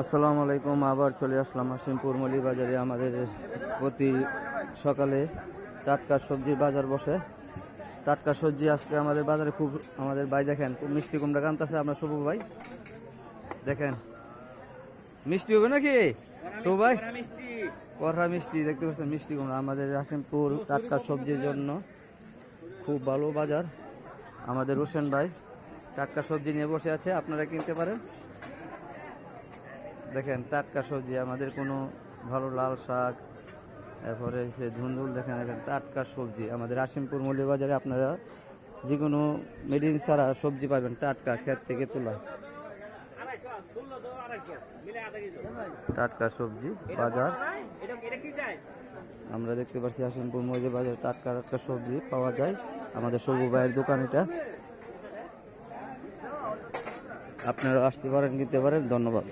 আসসালামু আলাইকুম। আবার চলে আসলাম হাসিমপুর মলি বাজারে। আমাদের প্রতি সকালে টাটকা সবজির বাজার বসে। টাটকা সবজি আজকে আমাদের বাজারে খুব, আমাদের ভাই দেখেন খুব মিষ্টি কুমড়া কানতেছে। আমরা শুভ ভাই দেখেন মিষ্টি হবে নাকি শুভ ভাই? কড়া মিষ্টি দেখতে পাচ্ছেন, মিষ্টি কুমড়া। আমাদের হাসিমপুর টাটকা সবজির জন্য খুব ভালো বাজার। আমাদের হোসেন ভাই টাটকা সবজি নিয়ে বসে আছে, আপনারা কিনতে পারেন। দেখেন টাটকা সবজি, আমাদের কোনো ভালো লাল শাক, এরপরে সে ধুন্দুল, দেখেন দেখেন টাটকা সবজি। আমাদের হাসিমপুর মৌলী বাজারে আপনারা যে কোনো মেডিসিন ছাড়া সবজি পাবেন, টাটকা ক্ষেত থেকে তোলা টাটকা সবজি বাজার। আমরা দেখতে পাচ্ছি হাসিমপুর মৌলী বাজারে টাটকা টাটকা সবজি পাওয়া যায়। আমাদের সবু ভাইয়ের দোকান এটা, আপনারা আসতে পারেন, কিনতে পারেন। ধন্যবাদ।